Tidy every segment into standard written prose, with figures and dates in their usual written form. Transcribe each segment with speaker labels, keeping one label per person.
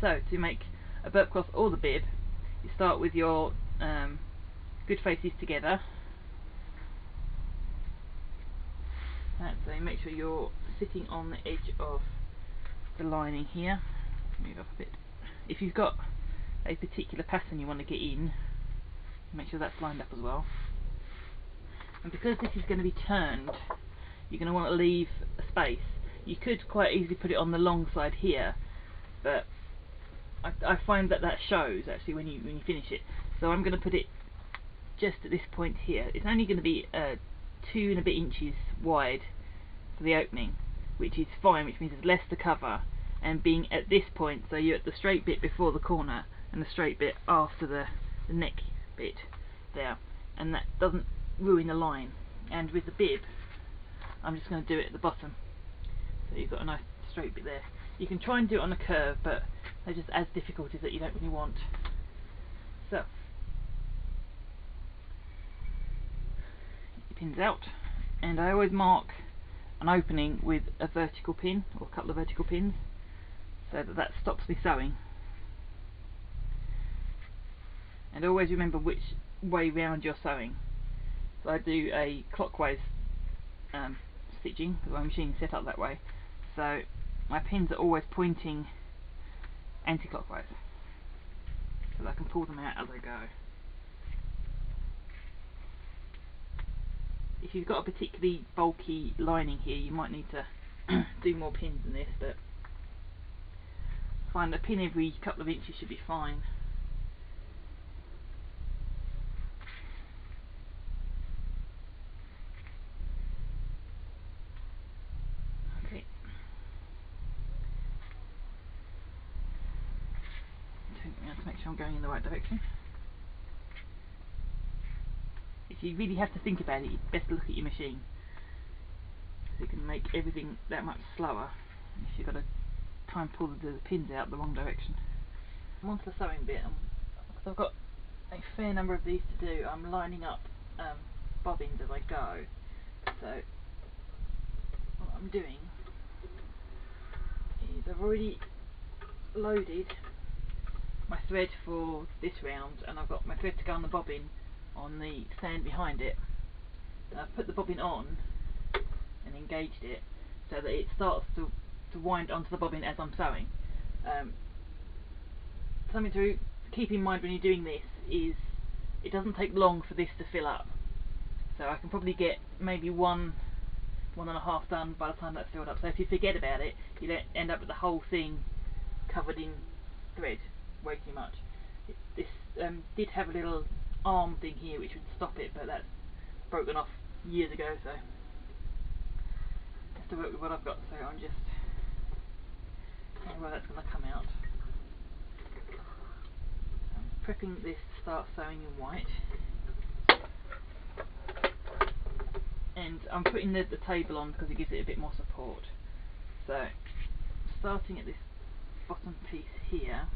Speaker 1: So to make a burp cloth or the bib, you start with your good faces together. So you make sure you're sitting on the edge of the lining here. Move up a bit. If you've got a particular pattern you want to get in, make sure that's lined up as well. And because this is going to be turned, you're going to want to leave a space. You could quite easily put it on the long side here, but I find that shows actually when you finish it. So I'm going to put it just at this point here. It's only going to be 2 and a bit inches wide for the opening, which is fine, which means there's less to cover, and being at this point, so you're at the straight bit before the corner and the straight bit after the neck bit there, and that doesn't ruin the line. And with the bib, I'm just going to do it at the bottom, so you've got a nice straight bit there. You can try and do it on a curve, but that just adds difficulties that you don't really want. So your pin's out, and I always mark an opening with a vertical pin or a couple of vertical pins, so that stops me sewing. And always remember which way round you're sewing. So I do a clockwise stitching because my machine is set up that way, so my pins are always pointing anti-clockwise, so that I can pull them out as I go. If you've got a particularly bulky lining here, you might need to do more pins than this, but I find a pin every couple of inches should be fine. Okay. Turn it around to make sure I'm going in the right direction. If you really have to think about it, you'd best look at your machine, so you can make everything that much slower if you've got to try and pull the pins out the wrong direction. I'm onto the sewing bit, because I've got a fair number of these to do. I'm lining up bobbins as I go, so what I'm doing is I've already loaded my thread for this round, and I've got my thread to go on the bobbin on the stand behind it. I've put the bobbin on and engaged it so that it starts to wind onto the bobbin as I'm sewing. Something to keep in mind when you're doing this is it doesn't take long for this to fill up, so I can probably get maybe one and a half done by the time that's filled up. So if you forget about it, you don't end up with the whole thing covered in thread way too much. This did have a little arm thing here which would stop it, but that's broken off years ago, so I have to work with what I've got. So I'm just where that's going to come out. I'm prepping this to start sewing in white, and I'm putting the table on because it gives it a bit more support. So starting at this bottom piece here,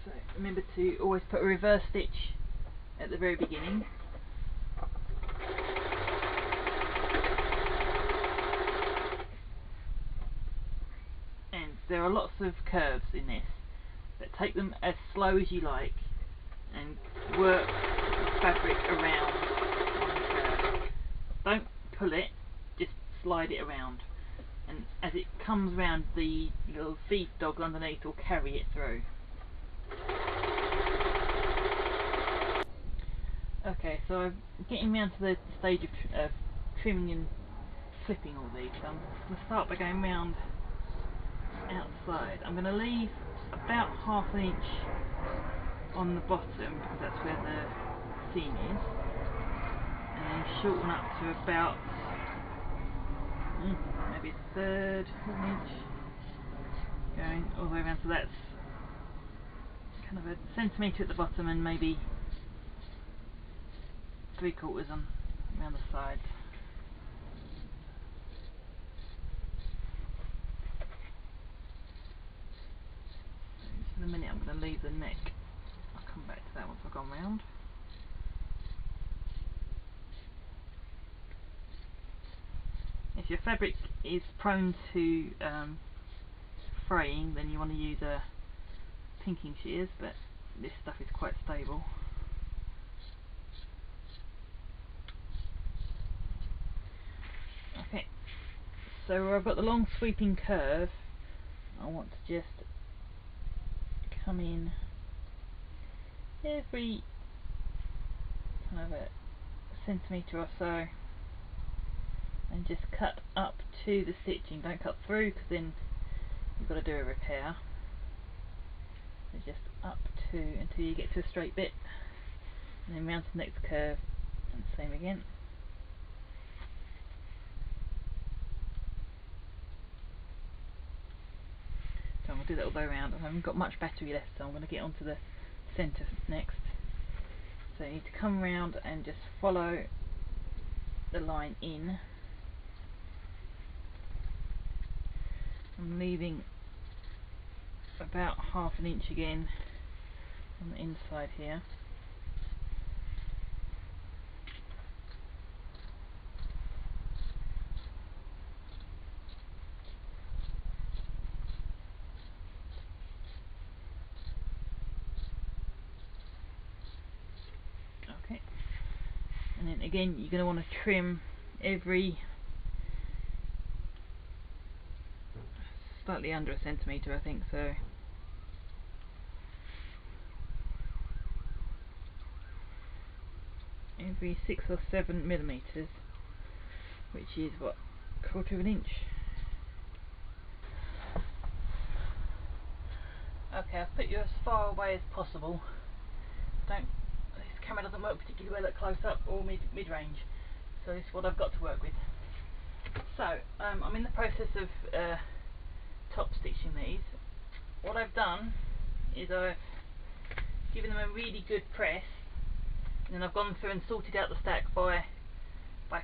Speaker 1: so remember to always put a reverse stitch at the very beginning. And there are lots of curves in this, but take them as slow as you like and work the fabric around one curve. Don't pull it, just slide it around, and as it comes round, the little feed dog underneath will carry it through. Okay, so I'm getting round to the stage of trimming and clipping all these. So I'm going to start by going round outside. I'm going to leave about ½ an inch on the bottom because that's where the seam is, and then shorten up to about maybe a third of an inch, going all the way around. So that's kind of a centimetre at the bottom and maybe 3/4 on around the sides. In a minute I'm going to leave the neck. I'll come back to that once I've gone round. If your fabric is prone to fraying, then you want to use pinking shears, but this stuff is quite stable. Okay, so where I've got the long sweeping curve, I want to just come in every kind of a centimetre or so and just cut up to the stitching. Don't cut through, because then you've got to do a repair. So just up to until you get to a straight bit, and then round to the next curve, and same again. So I'm going to do that all the way around. I haven't got much battery left, so I'm going to get onto the centre next. So you need to come round and just follow the line in. I'm leaving about ½ an inch again on the inside here. Okay, and then again you're going to want to trim every slightly under a centimetre, I think, so every 6 or 7 millimetres, which is what, 1/4 of an inch. Okay, I've put you as far away as possible. This camera doesn't work particularly well at close up or mid range, so this is what I've got to work with. So I'm in the process of top stitching these. What I've done is I've given them a really good press, and then I've gone through and sorted out the stack by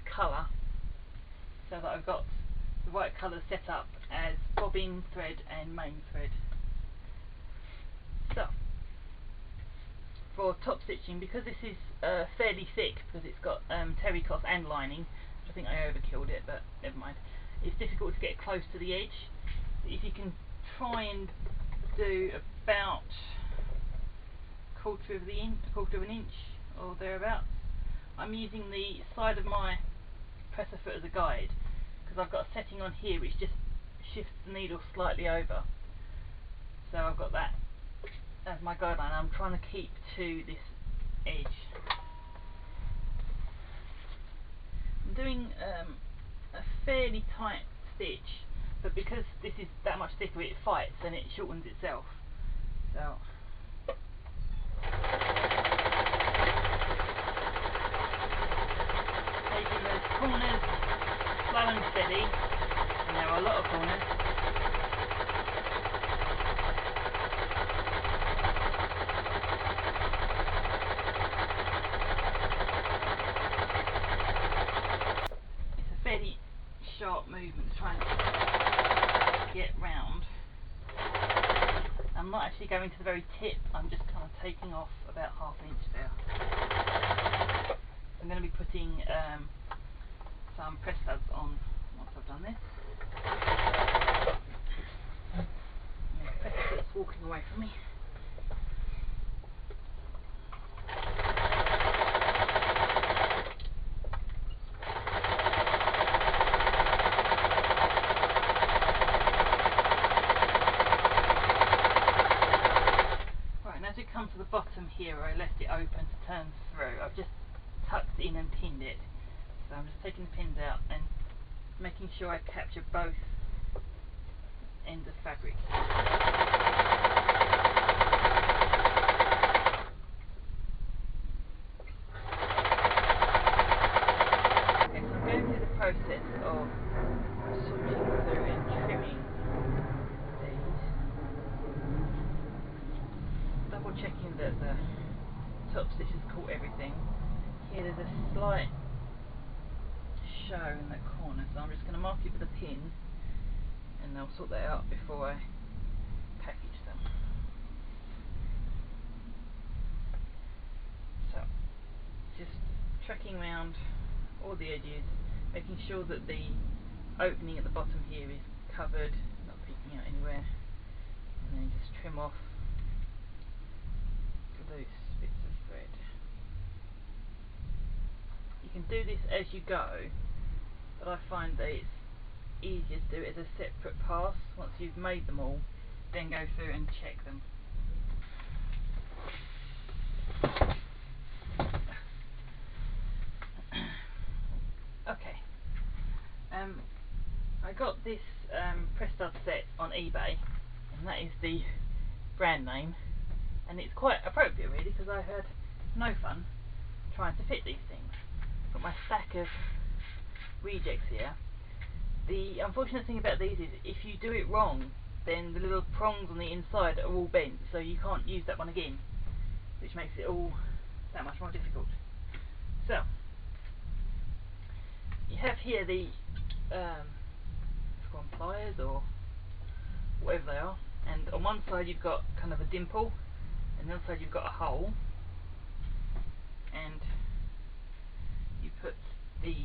Speaker 1: colour, so that I've got the right colours set up as bobbin thread and main thread. So for top stitching, because this is fairly thick, because it's got terry cloth and lining, I think I overkilled it, but never mind. It's difficult to get close to the edge. If you can try and do about 1/4 of an inch or thereabouts. I'm using the side of my presser foot as a guide, because I've got a setting on here which just shifts the needle slightly over. So I've got that as my guideline. I'm trying to keep to this edge. I'm doing a fairly tight stitch, but because this is that much thicker, it fights and it shortens itself. So taking those corners slow and steady, and there are a lot of corners. It's a fairly sharp movement to try and get round. I'm not actually going to the very tip, I'm just kind of taking off about ½ an inch there. I'm going to be putting some press studs on once I've done this. My press stud's walking away from me. As we come to the bottom here, where I left it open to turn through, I've just tucked in and pinned it. So I'm just taking the pins out and making sure I capture both ends of fabric. Okay, so I'm going through the process of sorting through and trimming these. Double checking that the top stitches caught everything. Here there's a slight show in that corner, so I'm just going to mark it with a pin, and I'll sort that out before I package them. So just tracking around all the edges, making sure that the opening at the bottom here is covered, not peeking out anywhere, and then just trim off loose bits of thread. You can do this as you go, but I find that it's easier to do it as a separate pass. Once you've made them all, then go through and check them. Okay, I got this press stud set on eBay, and that is the brand name, and it's quite appropriate really, because I had no fun trying to fit these things. I've got my stack of rejects here. The unfortunate thing about these is if you do it wrong, then the little prongs on the inside are all bent, so you can't use that one again, which makes it all that much more difficult. So you have here the pliers or whatever they are, and on one side you've got kind of a dimple, and the other side you've got a hole, and you put the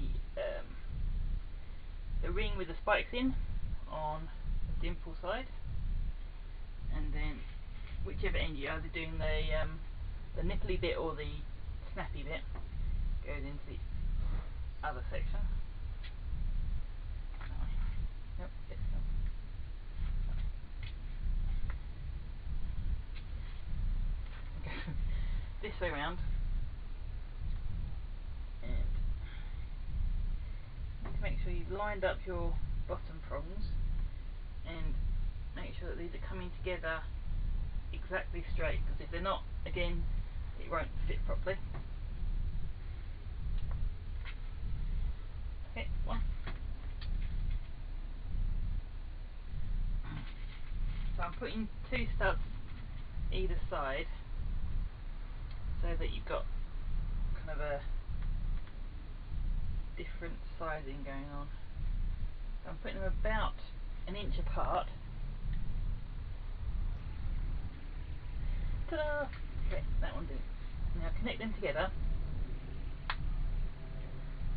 Speaker 1: ring with the spikes in on the dimple side, and then whichever end you're either doing the nipply bit or the snappy bit goes into the other section. Yep, yes, no. Go this way round, and make sure you've lined up your bottom prongs, and make sure that these are coming together exactly straight, because if they're not, again, it won't fit properly. Okay, one. So I'm putting 2 studs either side, so that you've got kind of a different sizing going on. So I'm putting them about 1 inch apart. Ta-da! Okay, that one did. Now connect them together,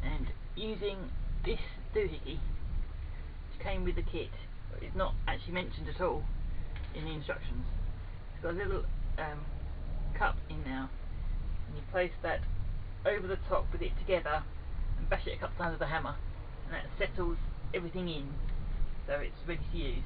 Speaker 1: and using this doohickey, which came with the kit, but is not actually mentioned at all in the instructions. It's got a little cup in now, and you place that over the top with it together and bash it a couple times with a hammer, and that settles everything in, so it's ready to use.